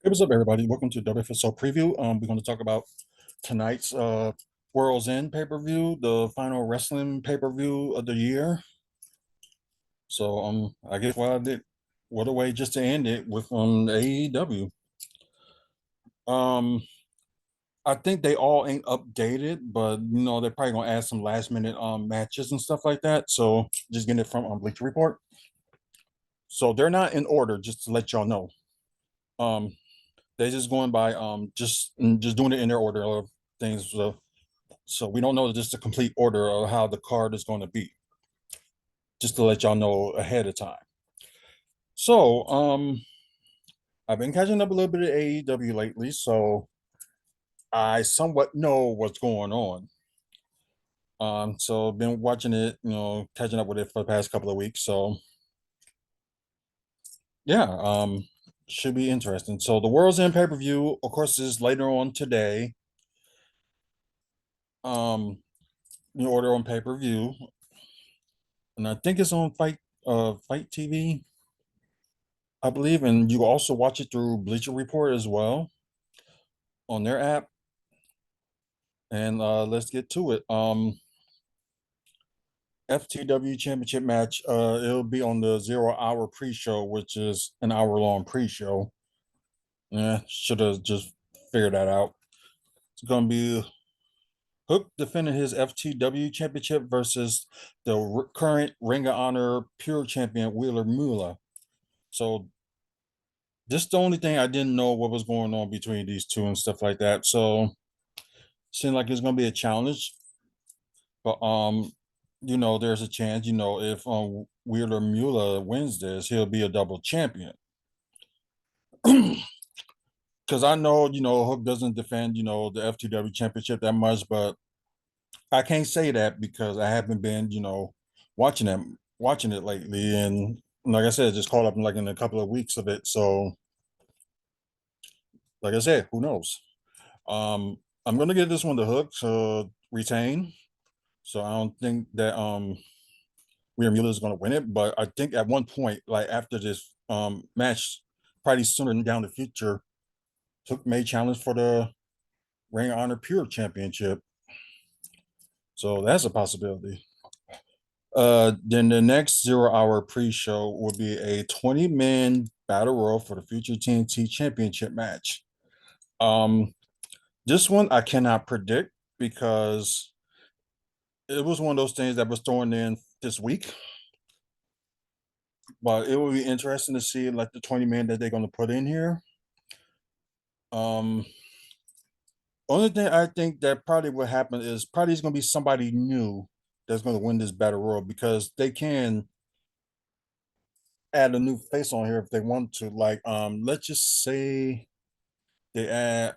Hey, what's up, everybody? Welcome to WFSO preview. We're going to talk about tonight's World's End pay-per-view, the final wrestling pay-per-view of the year. So, I guess what a way just to end it with AEW. Um, I think they all ain't updated, but they're probably gonna add some last minute matches and stuff like that. So, just getting it from Bleacher Report. So they're not in order, just to let y'all know. Um, they're just going by just doing it in their order of things. So we don't know just the complete order of how the card is going to be, just to let y'all know ahead of time. So I've been catching up a little bit of AEW lately, so I somewhat know what's going on. So I've been watching it, catching up with it for the past couple of weeks. So yeah, should be interesting. So the World's End pay-per-view, of course, is later on today. You order on pay-per-view, and I think it's on Fight TV, I believe, and you also watch it through Bleacher Report as well on their app. And let's get to it. FTW Championship match. It'll be on the 0 hour pre-show, which is an hour long pre-show. Yeah, should have just figured that out. It's gonna be Hook defending his FTW Championship versus the current Ring of Honor Pure Champion Wheeler Mula. So this is the only thing I didn't know what was going on between these two and stuff like that. So seemed like it's gonna be a challenge, but there's a chance, if Wheeler Mueller wins this, he'll be a double champion. Because I know, Hook doesn't defend, the FTW championship that much, but I can't say that because I haven't been, watching it lately, and like I said, just caught up in a couple of weeks of it. So, like I said, who knows? Um, I'm gonna give this one to Hook to retain. So I don't think that Rhea Mueller is going to win it, but I think at one point, like after this match, probably sooner down the future, Hook may challenge for the Ring of Honor Pure Championship. So that's a possibility. Then the next 0 hour pre-show will be a 20-man battle royal for the future TNT Championship match. Um, this one I cannot predict because it was one of those things that was thrown in this week. But it will be interesting to see like the 20 men that they're going to put in here. Um, Only thing I think that probably will happen is probably it's going to be somebody new that's going to win this battle royal because they can add a new face on here if they want to. Like, let's just say they add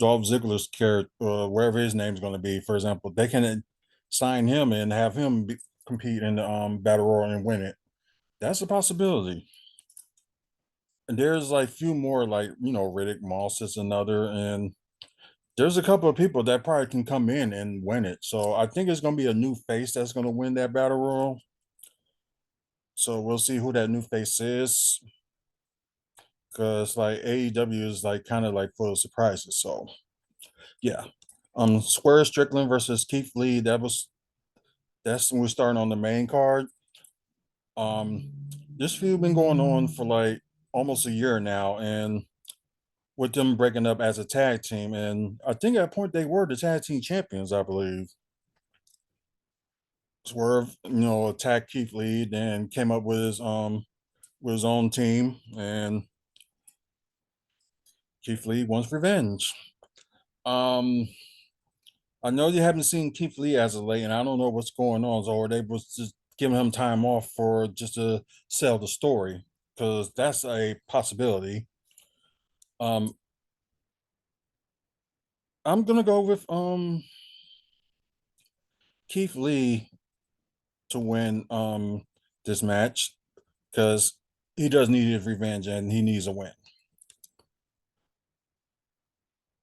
Dolph Ziggler's character, wherever his name's going to be. For example, they can sign him and have him compete in the battle royal and win it. That's a possibility. And there's like few more, like Riddick Moss is another, and there's a couple of people that probably can come in and win it. So I think it's going to be a new face that's going to win that battle royal. So we'll see who that new face is, because like AEW is like kind of like full of surprises. So yeah, Square Strickland versus Keith Lee. That's when we're starting on the main card. Um, this feud been going on for like almost a year now, and with them breaking up as a tag team, and I think at a point they were the tag team champions, I believe. Swerve, attacked Keith Lee, then came up with his own team, and Keith Lee wants revenge. Um, I know you haven't seen Keith Lee as of late, and I don't know what's going on. So they was just giving him time off for just to sell the story because that's a possibility. Um, I'm gonna go with Keith Lee to win this match because he does need his revenge and he needs a win.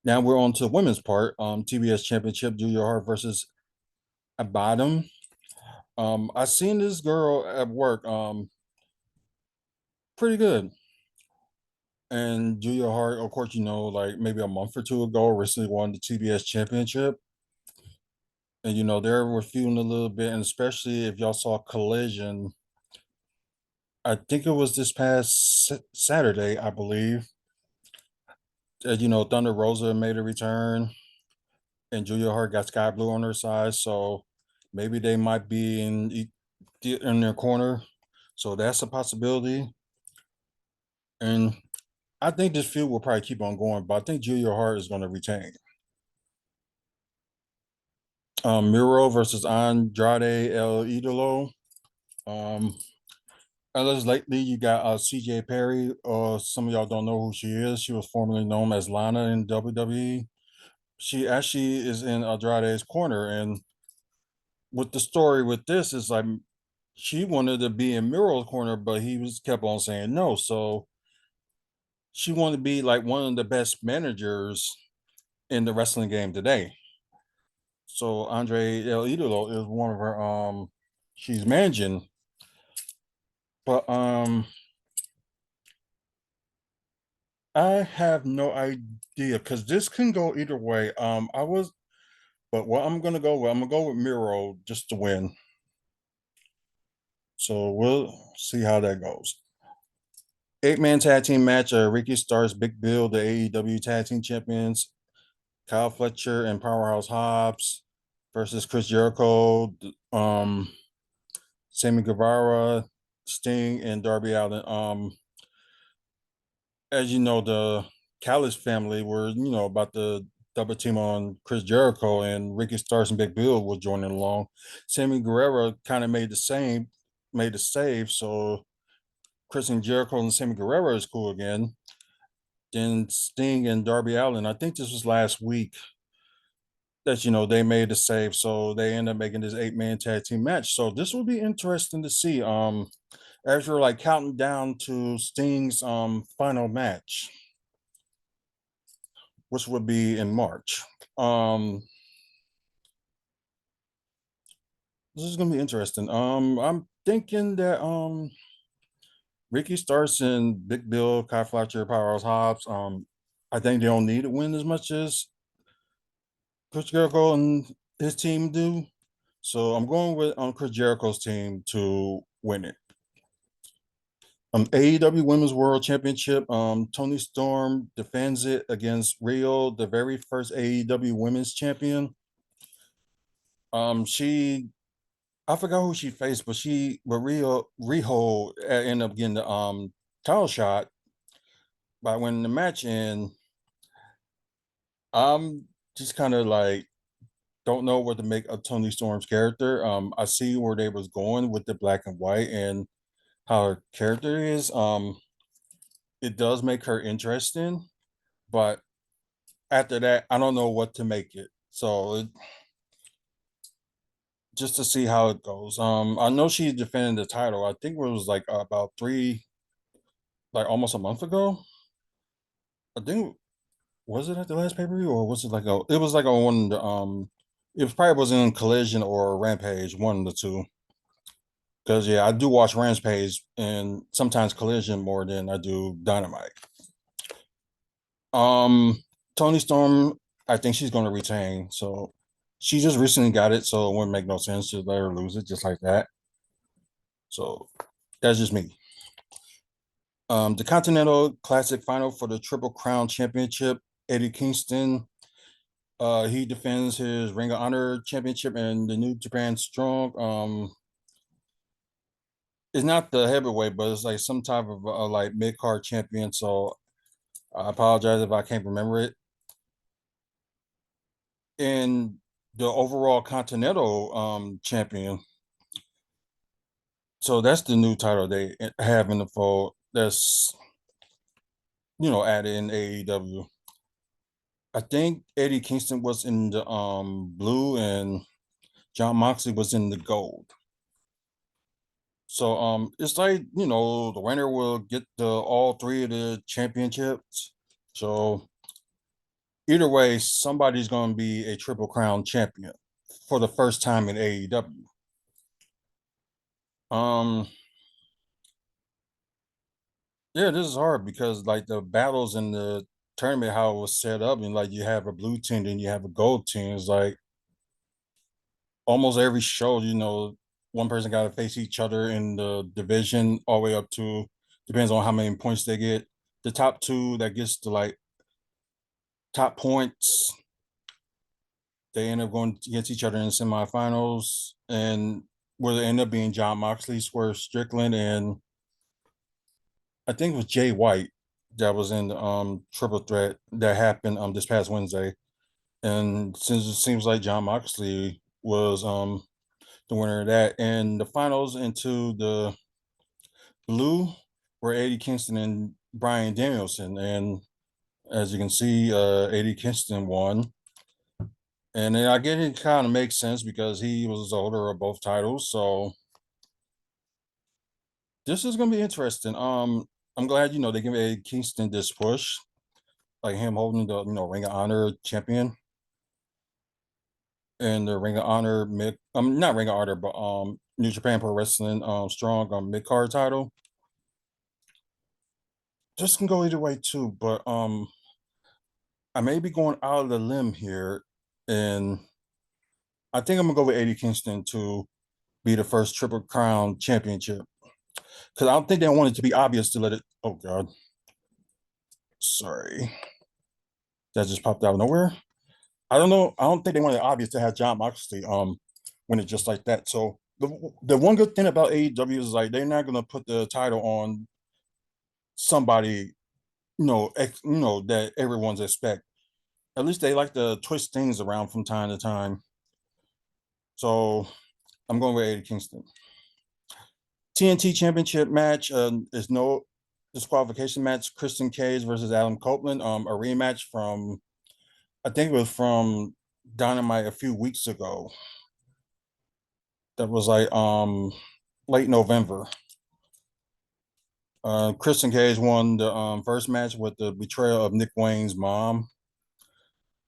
Now we're on to the women's part. TBS Championship, Julia Hart versus Abadam. I seen this girl at work. Pretty good. And Julia Hart, of course, like maybe a month or two ago, recently won the TBS championship. And they were feeling a little bit, and especially if y'all saw Collision, I think it was this past Saturday, I believe. Thunder Rosa made a return, and Julia Hart got Sky Blue on her side, so maybe they might be in their corner. So that's a possibility. And I think this feud will probably keep on going, but I think Julia Hart is going to retain. Miro versus Andrade El Idolo. Um, As lately, you got CJ Perry. Some of y'all don't know who she is. She was formerly known as Lana in WWE. She actually is in Andrade's corner, and with the story with this is like she wanted to be in Miro's corner, but he was kept on saying no. So she wanted to be like one of the best managers in the wrestling game today. So Andre El Idolo is one of her she's managing. But I have no idea because this can go either way. But what I'm gonna go with, I'm gonna go with Miro just to win. So we'll see how that goes. 8-man tag team match: Ricky Starks, Big Bill, the AEW tag team champions, Kyle Fletcher and Powerhouse Hobbs versus Chris Jericho, Sammy Guevara, Sting, and Darby Allin. As you know, the Callis family were, about to double team on Chris Jericho, and Ricky Starks and Big Bill were joining along. Sammy Guerrero kind of made the save. So Chris and Jericho and Sammy Guerrero is cool again. Then Sting and Darby Allin, I think this was last week that they made the save, so they end up making this 8-man tag team match. So this will be interesting to see. As you're like counting down to Sting's final match, which would be in March. Um, this is gonna be interesting. I'm thinking that Ricky Starks and Big Bill, Kai Fletcher, Powerhouse Hobbs. I think they don't need to win as much as Chris Jericho and his team do. So I'm going with Chris Jericho's team to win it. AEW Women's World Championship. Tony Storm defends it against Rio, the very first AEW Women's Champion. She I forgot who she faced, but Riho ended up getting the title shot by winning the match, and I'm just kind of like don't know what to make of Tony Storm's character. I see where they was going with the black and white and how her character is. It does make her interesting, but after that, I don't know what to make it. Just to see how it goes. I know she's defending the title. I think it was like about like almost a month ago. I think was it at the last pay per view or was it like a? It was like on one of the It was probably was in Collision or Rampage, one of the two. Because yeah, I do watch Rampage and sometimes Collision more than I do Dynamite. Um, Tony Storm, I think she's going to retain. So she just recently got it, so it wouldn't make no sense to let her lose it just like that. So that's just me. The Continental Classic Final for the Triple Crown Championship. Eddie Kingston, he defends his Ring of Honor Championship and the New Japan Strong. It's not the heavyweight, but it's like some type of like mid card champion. So I apologize if I can't remember it. And the overall Continental champion. So that's the new title they have in the fold. That's added in AEW. I think Eddie Kingston was in the blue and John Moxley was in the gold. So it's like, the winner will get the all three of the championships. So either way, somebody's gonna be a triple crown champion for the first time in AEW. Um Yeah, this is hard because like the battles in the tournament, how it was set up, and like you have a blue team and you have a gold team. It's like almost every show, one person got to face each other in the division all the way up to depends on how many points they get. The top two that gets to like top points, they end up going against each other in the semifinals, and where they end up being John Moxley, Swerve Strickland, and I think it was Jay White that was in the triple threat that happened this past Wednesday. And since it seems like John Moxley was the winner of that, and the finals into the blue were Eddie Kingston and Brian Danielson, and as you can see, Eddie Kingston won. And then I get it kind of makes sense because he was the holder of both titles. So this is gonna be interesting. I'm glad they give Eddie Kingston this push, like him holding the Ring of Honor champion and the Ring of Honor mid not Ring of Honor but New Japan Pro Wrestling strong mid card title. This can go either way too, but I may be going out of the limb here, and I think I'm gonna go with Eddie Kingston to be the first Triple Crown championship because I don't think they want it to be obvious to let it. Oh God, sorry, that just popped out of nowhere. I don't know. I don't think they want it obvious to have John Moxley win it just like that. So the one good thing about AEW is like they're not gonna put the title on somebody that everyone's expect. At least they like to twist things around from time to time. So I'm going with Eddie Kingston. TNT Championship match is no disqualification match. Christian Cage versus Adam Copeland. A rematch from I think it was from Dynamite a few weeks ago. That was like late November. Christian Cage won the first match with the betrayal of Nick Wayne's mom.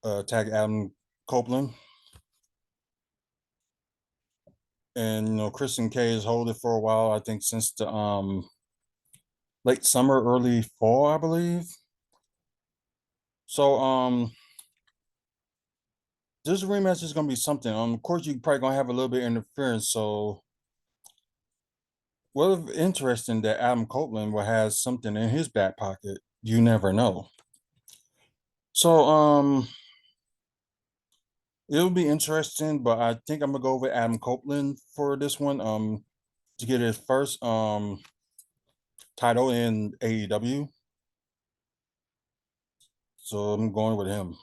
Attack Adam Copeland, and Christian Cage hold it for a while. I think since the late summer, early fall, I believe. So this rematch is gonna be something. Of course, you probably gonna have a little bit of interference. So, what if interesting that Adam Copeland will have something in his back pocket? You never know. So, it'll be interesting, but I think I'm gonna go with Adam Copeland for this one. To get his first title in AEW. So I'm going with him.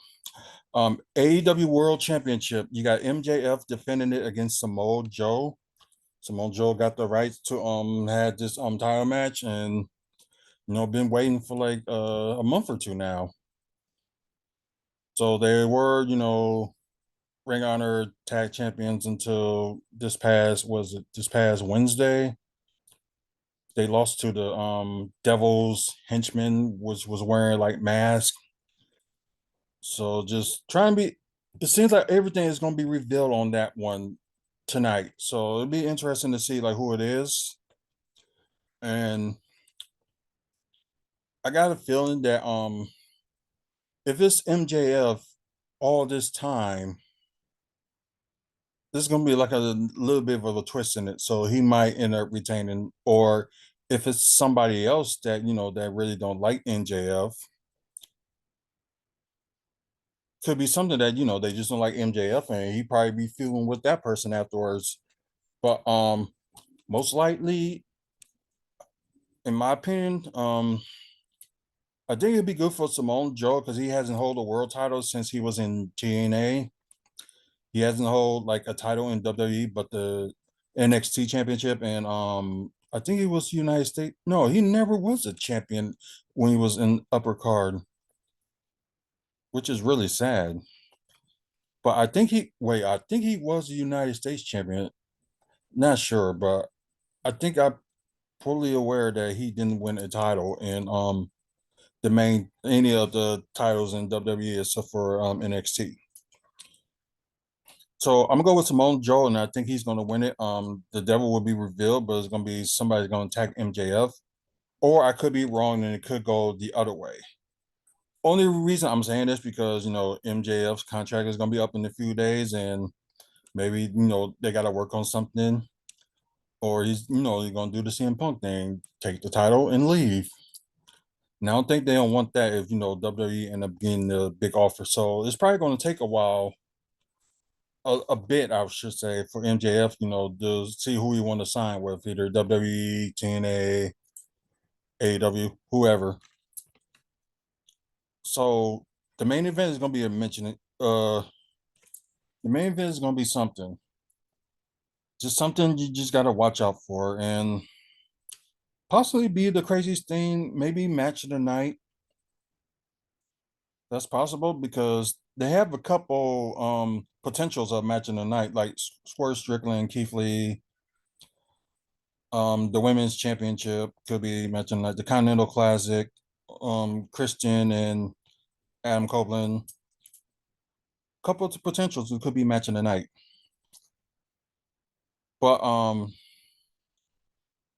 AEW World Championship. You got MJF defending it against Samoa Joe. Samoa Joe got the right to had this title match, and been waiting for like a month or two now. So they were Ring of Honor tag champions until this past Wednesday. They lost to the Devil's henchman, which was wearing like masks. So just try and be. It seems like everything is going to be revealed on that one tonight. So it'll be interesting to see like who it is. And I got a feeling that if it's MJF all this time, there's gonna be like a little bit of a twist in it. So he might end up retaining, or if it's somebody else that that really don't like MJF, could be something that they just don't like MJF, and he probably be feeling with that person afterwards. But most likely, in my opinion, I think it'd be good for Simone Joe because he hasn't held a world title since he was in TNA. He hasn't hold like a title in WWE, but the NXT championship, and I think he was United States. No, he never was a champion when he was in upper card, which is really sad. But I think he was a United States champion. Not sure, but I think I'm fully aware that he didn't win a title in the main any of the titles in WWE except for NXT. So I'm gonna go with Simone Joe, and I think he's gonna win it. The devil will be revealed, but it's gonna be somebody's gonna attack MJF. or I could be wrong and it could go the other way. Only reason I'm saying this because MJF's contract is gonna be up in a few days, and maybe they got to work on something, or he's gonna do the CM Punk thing, take the title and leave. Now I don't think they don't want that if WWE end up getting the big offer. So it's probably going to take a while, a bit I should say, for MJF, to see who he want to sign with, either WWE, TNA, AEW, whoever. So the main event is going to be a mentioning. The main event is going to be something, just something you just got to watch out for, and possibly be the craziest thing. Maybe match of the night. That's possible because they have a couple potentials of matching the night, like Swerve Strickland, Keith Lee. The women's championship could be matching like the Continental Classic, Christian and Adam Copeland. Couple of potentials who could be matching the night. But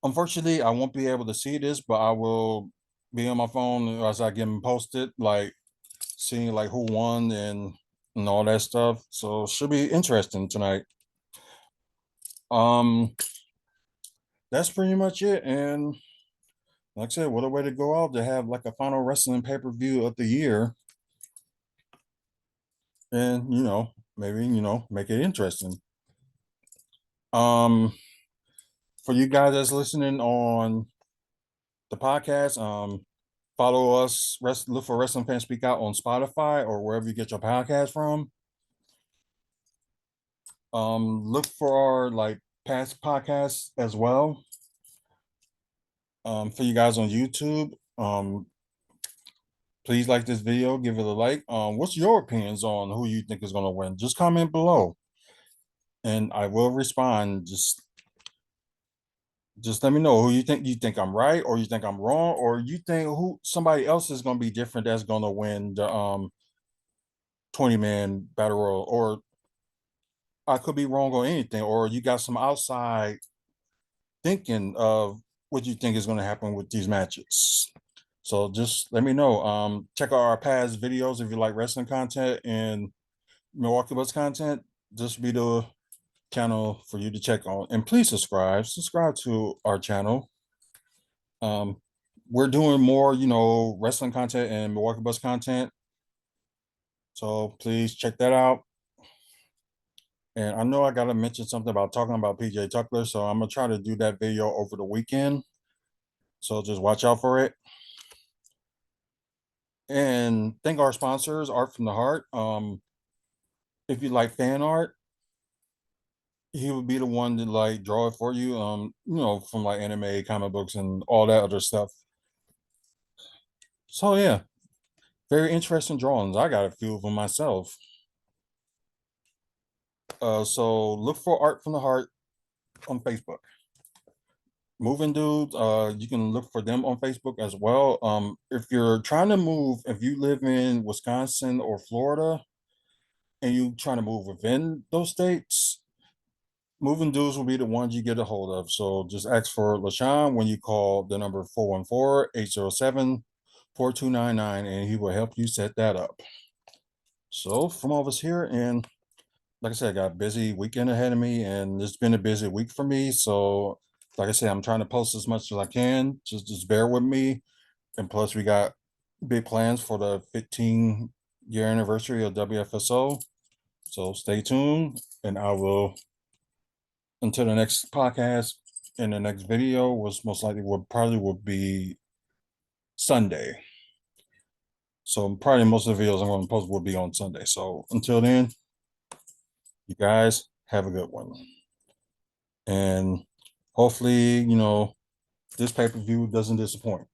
unfortunately I won't be able to see this, but I will be on my phone as I get them posted, like seeing like who won and all that stuff. So it should be interesting tonight. Um, that's pretty much it. And like I said, what a way to go out to have like a final wrestling pay-per-view of the year. And maybe, make it interesting. Um, for you guys that's listening on the podcast, follow us, look for Wrestling Fans Speak Out on Spotify or wherever you get your podcast from. Look for our like past podcasts as well. For you guys on YouTube, please like this video, give it a like. What's your opinions on who you think is going to win? Just comment below, and I will respond. Just let me know who you think. You think I'm right, or you think I'm wrong, or you think who somebody else is going to be different that's going to win the 20-man battle royal, or I could be wrong on anything, or you got some outside thinking of what you think is going to happen with these matches. So just let me know. Check out our past videos if you like wrestling content and Milwaukee Bucks content. This be the channel for you to check on, and please subscribe. Subscribe to our channel. Um, we're doing more, wrestling content and Milwaukee Bucks content. So please check that out. And I know I gotta mention something about talking about PJ Tucker, so I'm gonna try to do that video over the weekend. So just watch out for it. And thank our sponsors, Art from the Heart. If you like fan art, he would be the one to like draw it for you. From like anime, comic books, and all that other stuff. So yeah, very interesting drawings. I got a few of them myself. So look for Art from the Heart on Facebook. Moving Dudes, you can look for them on Facebook as well. If you're trying to move, if you live in Wisconsin or Florida and you trying to move within those states, Moving Dudes will be the ones you get a hold of. So just ask for LaShawn when you call the number 414-807-4299, and he will help you set that up. So from all of us here, and like I said, I got a busy weekend ahead of me, and it's been a busy week for me. So like I said, I'm trying to post as much as I can. Just bear with me. And plus we got big plans for the 15-year anniversary of WFSO. So stay tuned, and I will, until the next podcast and the next video, was most likely will be Sunday. So probably most of the videos I'm going to post will be on Sunday. So until then, you guys have a good one. And hopefully, this pay-per-view doesn't disappoint.